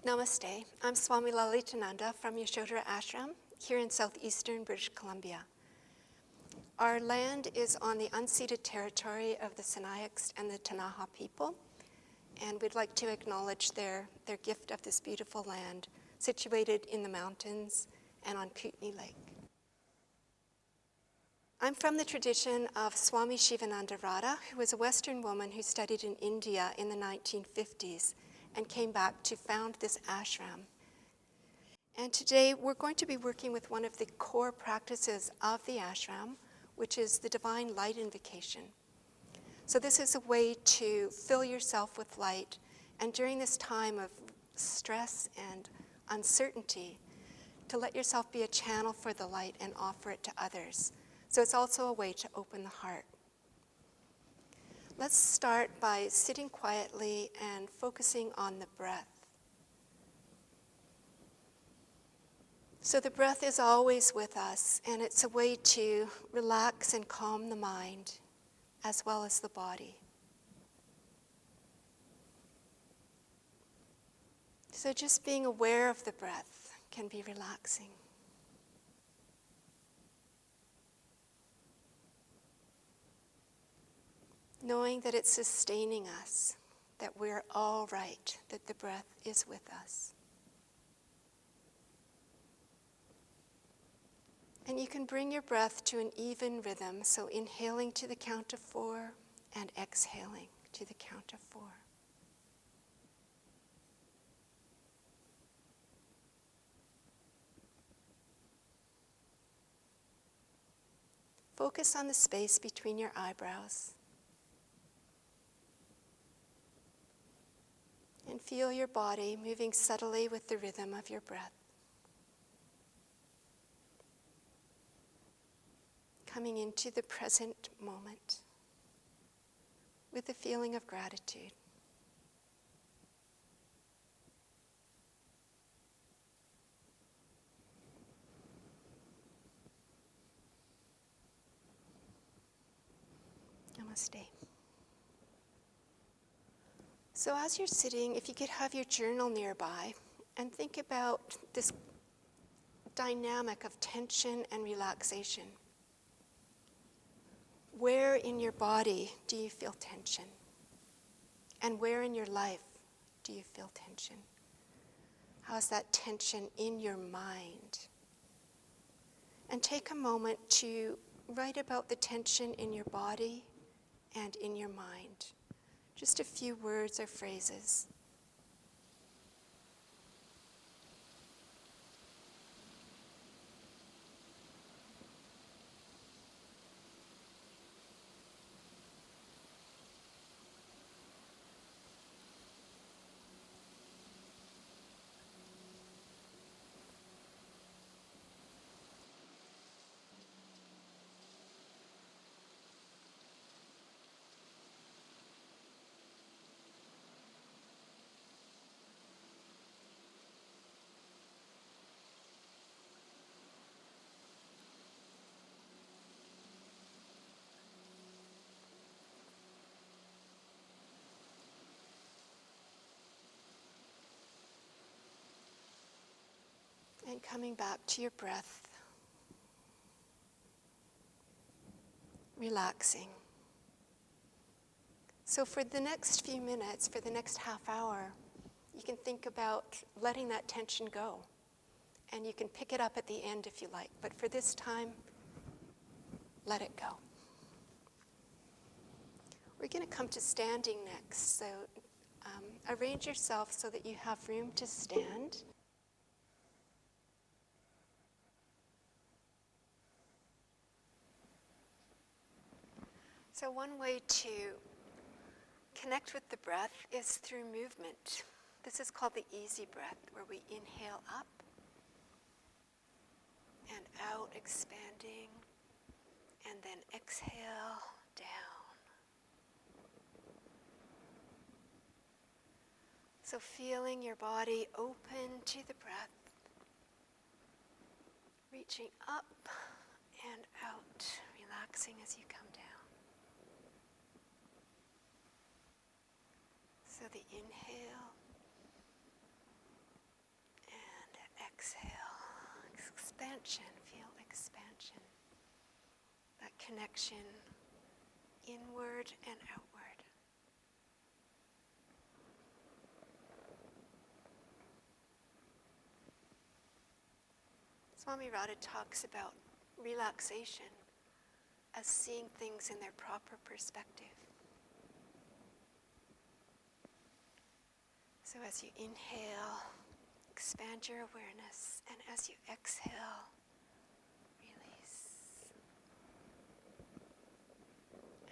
Namaste. I'm Swami Lalitananda from Yasodhara Ashram here in southeastern British Columbia. Our land is on the unceded territory of the Sinayaks and the Tanaha people, and we'd like to acknowledge their gift of this beautiful land situated in the mountains and on Kootenay Lake. I'm from the tradition of Swami Shivananda Radha, who was a Western woman who studied in India in the 1950s and came back to found this ashram. And today we're going to be working with one of the core practices of the ashram, which is the Divine Light Invocation. So this is a way to fill yourself with light, and during this time of stress and uncertainty, to let yourself be a channel for the light and offer it to others. So it's also a way to open the heart. Let's start by sitting quietly and focusing on the breath. So the breath is always with us, and it's a way to relax and calm the mind as well as the body. So just being aware of the breath can be relaxing. Knowing that it's sustaining us, that we're all right, that the breath is with us. And you can bring your breath to an even rhythm, so inhaling to the count of 4 and exhaling to the count of 4. Focus on the space between your eyebrows. And feel your body moving subtly with the rhythm of your breath. Coming into the present moment with a feeling of gratitude. Namaste. So as you're sitting, if you could have your journal nearby and think about this dynamic of tension and relaxation. Where in your body do you feel tension? And where in your life do you feel tension? How is that tension in your mind? And take a moment to write about the tension in your body and in your mind. Just a few words or phrases. And coming back to your breath, relaxing. So for the next few minutes, for the next half hour, you can think about letting that tension go. And you can pick it up at the end if you like. But for this time, let it go. We're going to come to standing next. So arrange yourself so that you have room to stand. So one way to connect with the breath is through movement. This is called the easy breath, where we inhale up and out, expanding, and then exhale down. So feeling your body open to the breath, reaching up and out, relaxing as you come down. So the inhale connection inward and outward. Swami Radha talks about relaxation as seeing things in their proper perspective. So as you inhale, expand your awareness, and as you exhale, release.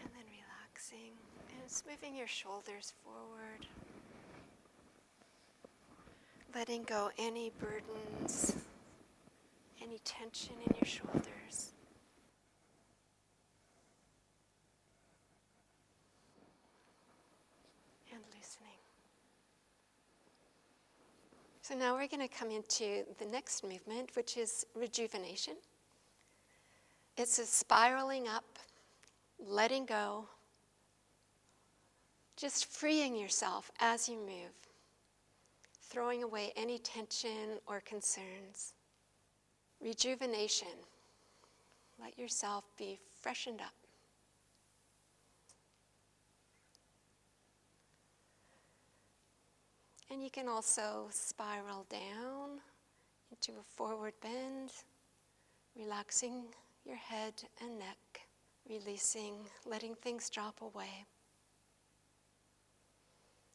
And then relaxing and smoothing your shoulders forward. Letting go any burdens, any tension in your shoulders. And loosening. So now we're going to come into the next movement, which is rejuvenation. It's a spiraling up, letting go, just freeing yourself as you move, throwing away any tension or concerns. Rejuvenation. Let yourself be freshened up. And you can also spiral down into a forward bend, relaxing your head and neck, releasing, letting things drop away.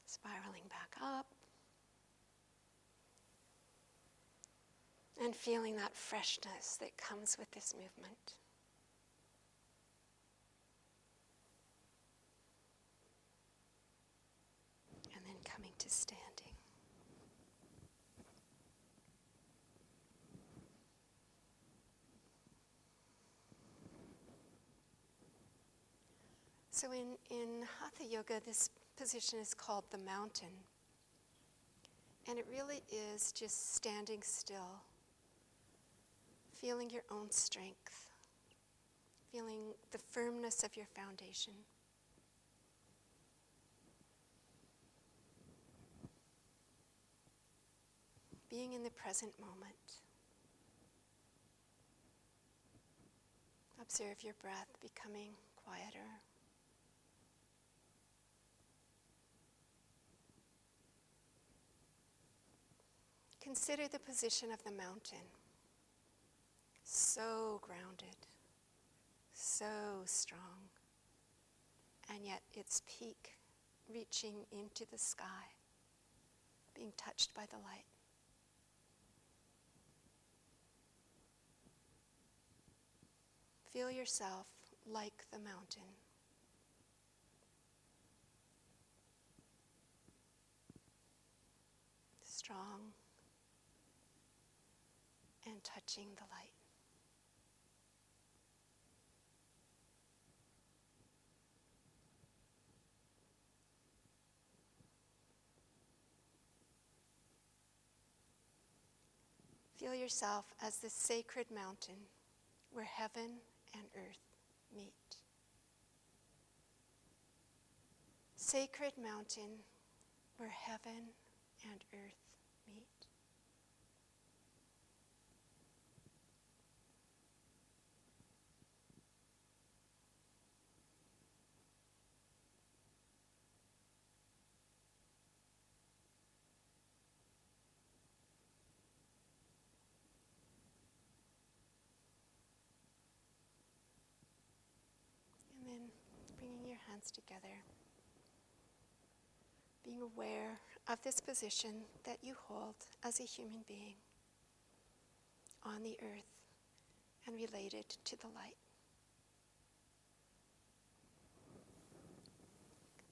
Spiraling back up. And feeling that freshness that comes with this movement. And then coming to standing. So in Hatha Yoga, this position is called the mountain. And it really is just standing still, feeling your own strength, feeling the firmness of your foundation. Being in the present moment. Observe your breath becoming quieter. Consider the position of the mountain. So grounded, so strong, and yet its peak reaching into the sky, being touched by the light. Feel yourself like the mountain. Strong and touching the light. Feel yourself as the sacred mountain where heaven and earth meet. Sacred mountain where heaven and earth meet. And then bringing your hands together, being aware of this position that you hold as a human being on the earth and related to the light.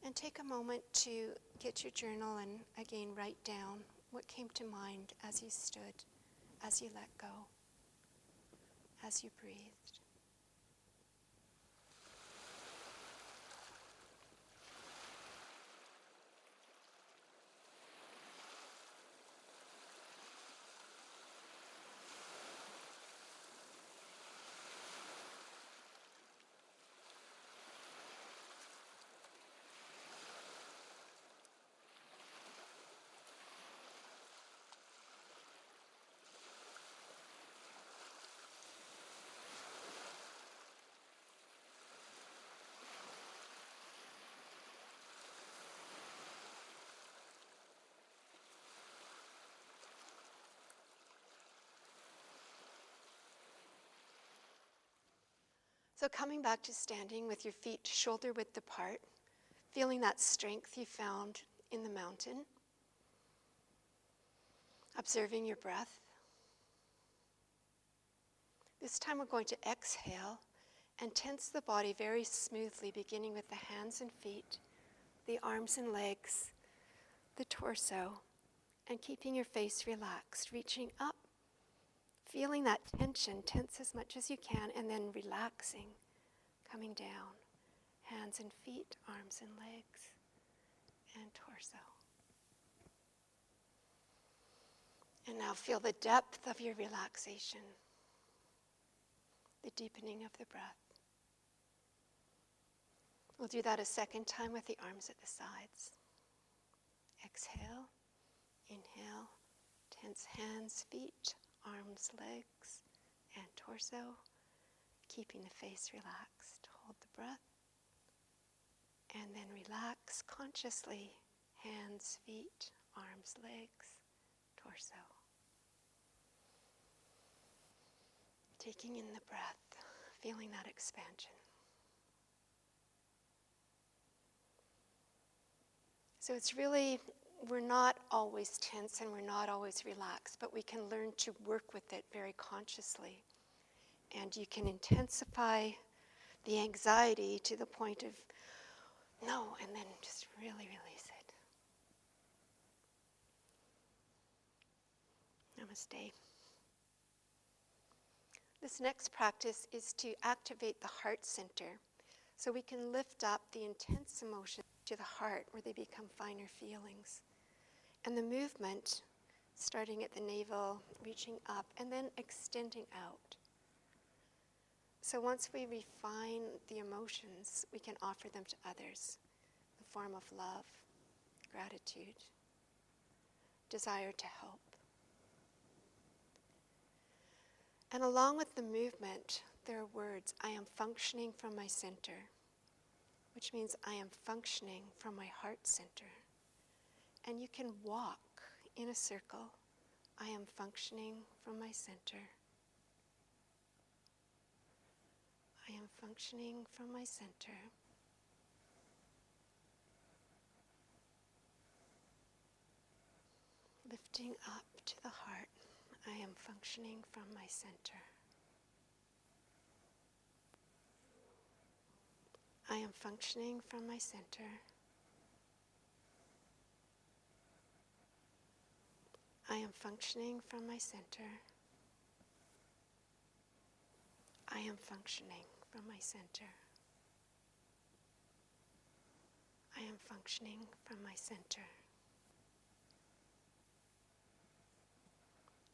And take a moment to get your journal and again write down what came to mind as you stood, as you let go, as you breathed. So coming back to standing with your feet shoulder width apart, feeling that strength you found in the mountain, observing your breath. This time we're going to exhale and tense the body very smoothly, beginning with the hands and feet, the arms and legs, the torso, and keeping your face relaxed, reaching up, feeling that tension, tense as much as you can, and then relaxing, coming down, hands and feet, arms and legs, and torso. And now feel the depth of your relaxation, the deepening of the breath. We'll do that a second time with the arms at the sides. Exhale, inhale, tense hands, feet, arms, legs, and torso, keeping the face relaxed. Hold the breath, and then relax consciously, hands, feet, arms, legs, torso. Taking in the breath, feeling that expansion. So it's really, we're not always tense and we're not always relaxed, but we can learn to work with it very consciously. And you can intensify the anxiety to the point of no, and then just really release it. Namaste. This next practice is to activate the heart center so we can lift up the intense emotions to the heart where they become finer feelings. And the movement, starting at the navel, reaching up, and then extending out. So once we refine the emotions, we can offer them to others in the form of love, gratitude, desire to help. And along with the movement, there are words. I am functioning from my center, which means I am functioning from my heart center. And you can walk in a circle. I am functioning from my center. I am functioning from my center. Lifting up to the heart. I am functioning from my center. I am functioning from my center. I am functioning from my center. I am functioning from my center. I am functioning from my center.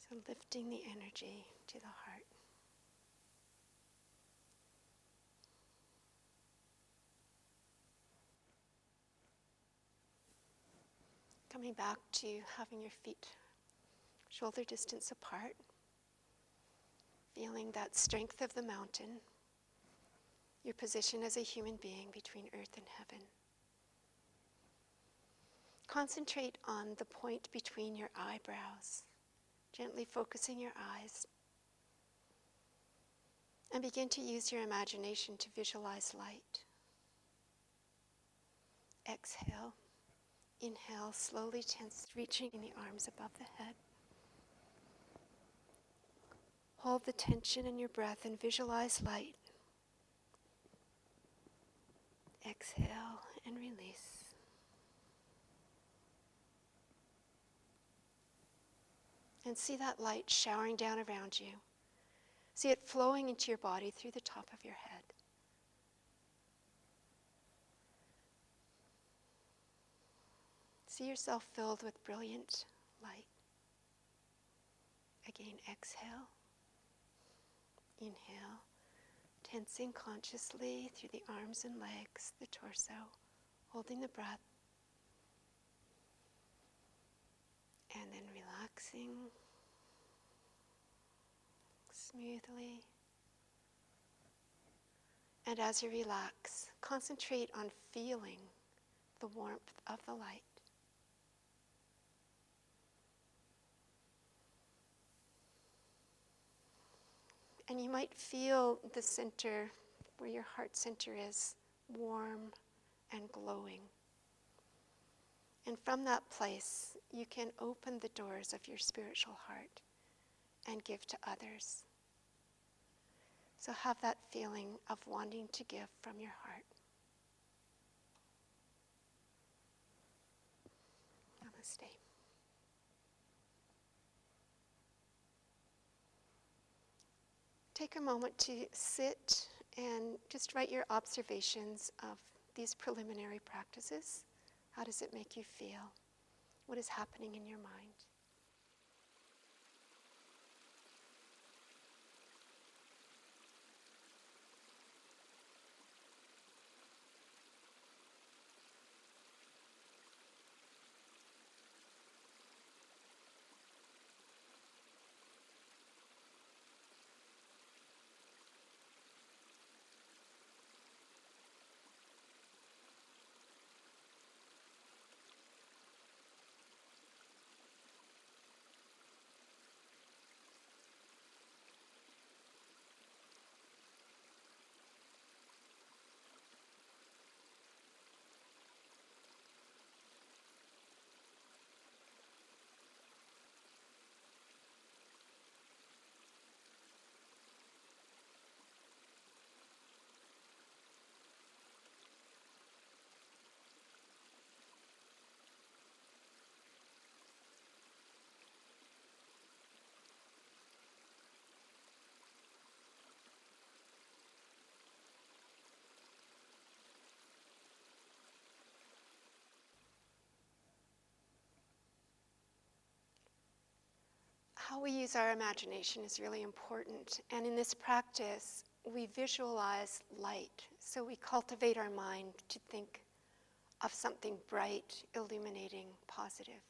So lifting the energy to the heart. Coming back to having your feet shoulder distance apart. Feeling that strength of the mountain. Your position as a human being between earth and heaven. Concentrate on the point between your eyebrows, gently focusing your eyes. And begin to use your imagination to visualize light. Exhale. Inhale, slowly tense, reaching in the arms above the head. Hold the tension in your breath and visualize light. Exhale and release. And see that light showering down around you. See it flowing into your body through the top of your head. See yourself filled with brilliant light. Again, exhale. Inhale. Tensing consciously through the arms and legs, the torso, holding the breath. And then relaxing smoothly. And as you relax, concentrate on feeling the warmth of the light. And you might feel the center where your heart center is, warm and glowing. And from that place, you can open the doors of your spiritual heart and give to others. So have that feeling of wanting to give from your heart. Namaste. Take a moment to sit and just write your observations of these preliminary practices. How does it make you feel? What is happening in your mind? How we use our imagination is really important. And in this practice, we visualize light. So we cultivate our mind to think of something bright, illuminating, positive.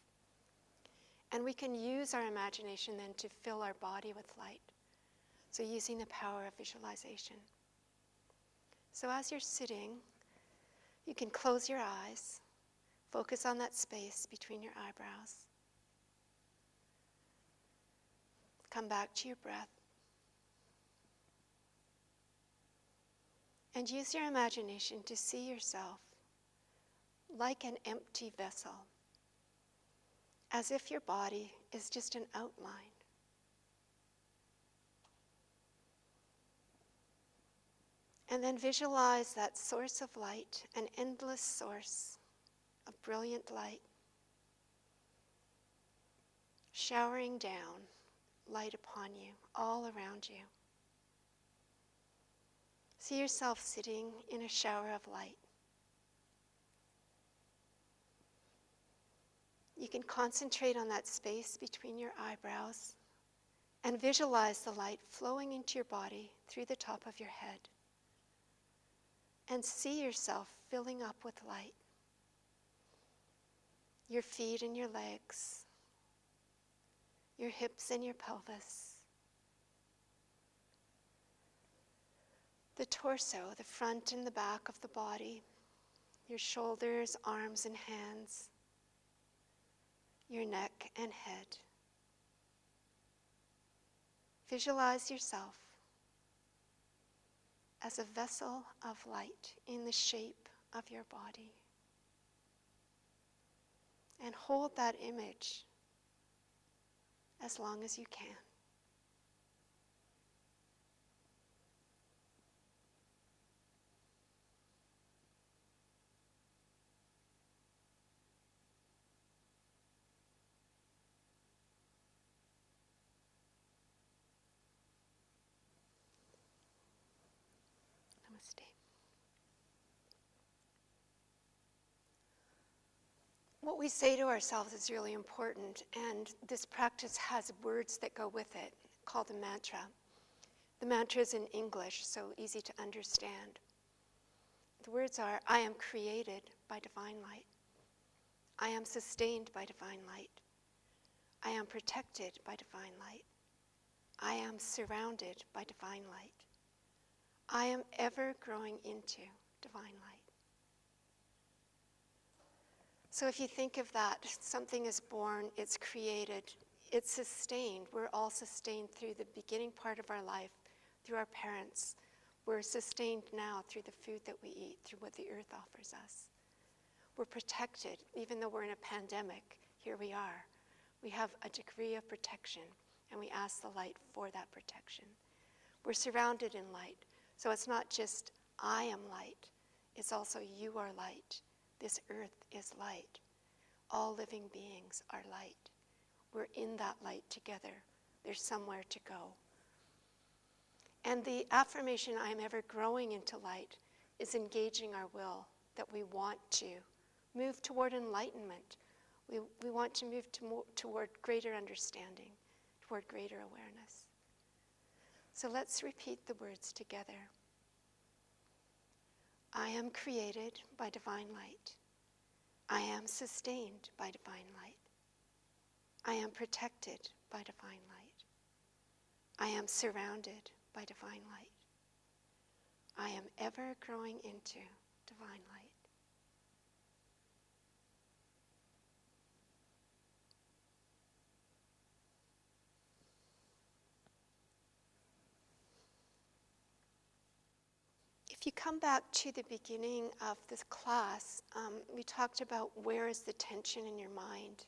And we can use our imagination then to fill our body with light. So using the power of visualization. So as you're sitting, you can close your eyes, focus on that space between your eyebrows. Come back to your breath. And use your imagination to see yourself like an empty vessel, as if your body is just an outline. And then visualize that source of light, an endless source of brilliant light, showering down light upon you, all around you. See yourself sitting in a shower of light. You can concentrate on that space between your eyebrows and visualize the light flowing into your body through the top of your head. And see yourself filling up with light. Your feet and your legs, your hips and your pelvis, the torso, the front and the back of the body, your shoulders, arms and hands, your neck and head. Visualize yourself as a vessel of light in the shape of your body. And hold that image as long as you can. Namaste. What we say to ourselves is really important, and this practice has words that go with it, called a mantra. The mantra is in English, so easy to understand. The words are, I am created by divine light. I am sustained by divine light. I am protected by divine light. I am surrounded by divine light. I am ever growing into divine light. So if you think of that, something is born, it's created, it's sustained. We're all sustained through the beginning part of our life, through our parents, We're sustained now through the food that we eat, through what the earth offers us. We're protected, even though we're in a pandemic, here we are. We have a degree of protection, and we ask the light for that protection. We're surrounded in light, so it's not just I am light, it's also you are light. This earth is light. All living beings are light. We're in that light together. There's somewhere to go. And the affirmation, I am ever growing into light, is engaging our will, that we want to move toward enlightenment. We want to move toward greater understanding, toward greater awareness. So let's repeat the words together. I am created by divine light. I am sustained by divine light. I am protected by divine light. I am surrounded by divine light. I am ever growing into divine light. If you come back to the beginning of this class, we talked about where is the tension in your mind.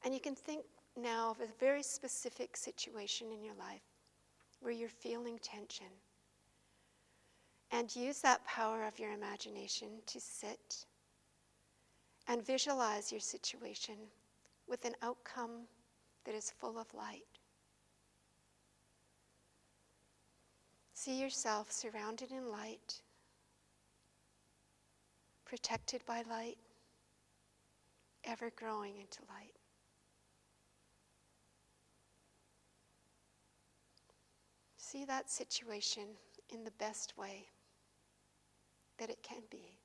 And you can think now of a very specific situation in your life where you're feeling tension. And use that power of your imagination to sit and visualize your situation with an outcome that is full of light. See yourself surrounded in light, protected by light, ever growing into light. See that situation in the best way that it can be.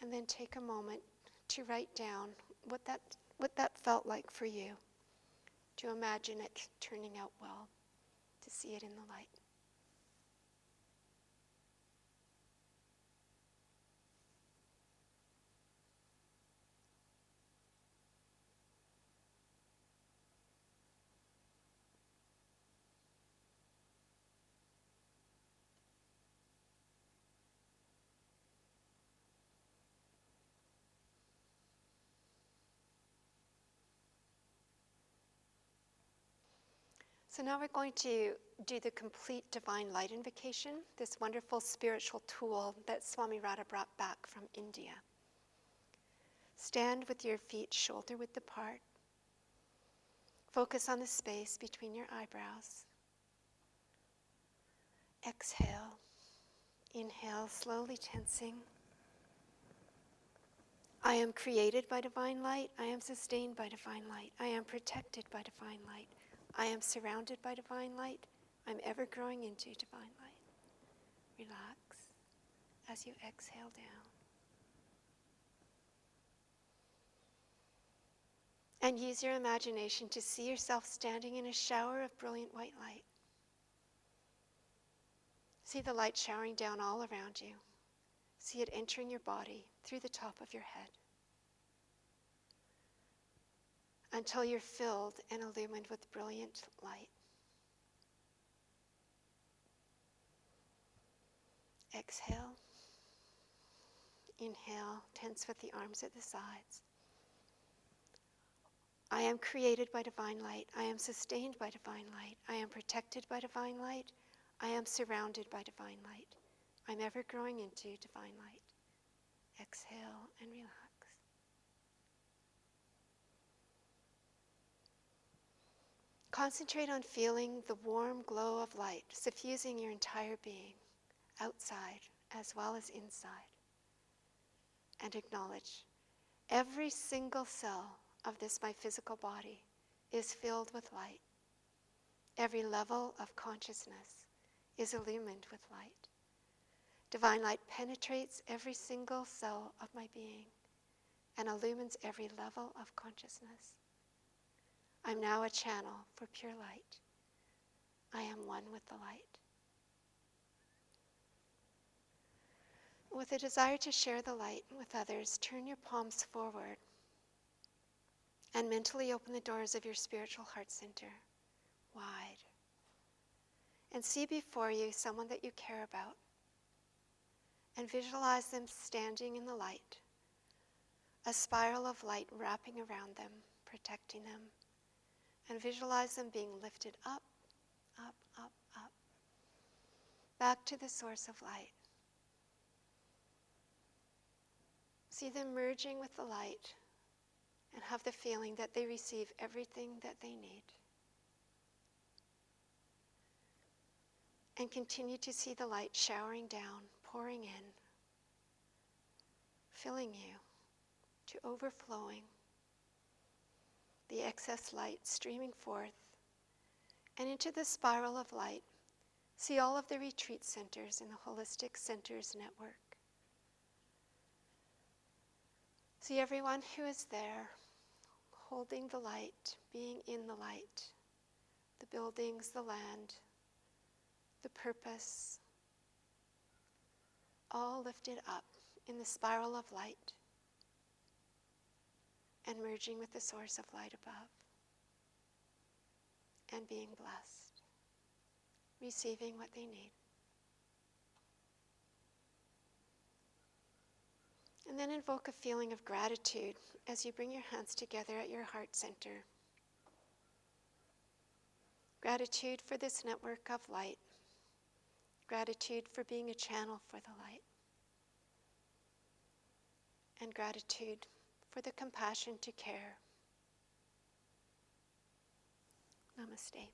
And then take a moment to write down what that felt like for you, to imagine it turning out well, to see it in the light. So now we're going to do the complete Divine Light Invocation, this wonderful spiritual tool that Swami Radha brought back from India. Stand with your feet shoulder-width apart. Focus on the space between your eyebrows. Exhale. Inhale, slowly tensing. I am created by divine light. I am sustained by divine light. I am protected by divine light. I am surrounded by divine light. I'm ever growing into divine light. Relax as you exhale down. And use your imagination to see yourself standing in a shower of brilliant white light. See the light showering down all around you. See it entering your body through the top of your head, until you're filled and illumined with brilliant light. Exhale. Inhale, tense with the arms at the sides. I am created by divine light. I am sustained by divine light. I am protected by divine light. I am surrounded by divine light. I'm ever growing into divine light. Exhale and relax. Concentrate on feeling the warm glow of light suffusing your entire being, outside as well as inside. And acknowledge every single cell of this my physical body is filled with light. Every level of consciousness is illumined with light. Divine light penetrates every single cell of my being and illumines every level of consciousness. I'm now a channel for pure light. I am one with the light. With a desire to share the light with others, turn your palms forward and mentally open the doors of your spiritual heart center wide. And see before you someone that you care about. And visualize them standing in the light, a spiral of light wrapping around them, protecting them. And visualize them being lifted up, up, up, up, back to the source of light. See them merging with the light and have the feeling that they receive everything that they need. And continue to see the light showering down, pouring in, filling you to overflowing, the excess light streaming forth, and into the spiral of light. See all of the retreat centers in the Holistic Centers Network. See everyone who is there, holding the light, being in the light, the buildings, the land, the purpose, all lifted up in the spiral of light and merging with the source of light above and being blessed, receiving what they need. And then invoke a feeling of gratitude as you bring your hands together at your heart center. Gratitude for this network of light. Gratitude for being a channel for the light. And gratitude for the compassion to care. Namaste.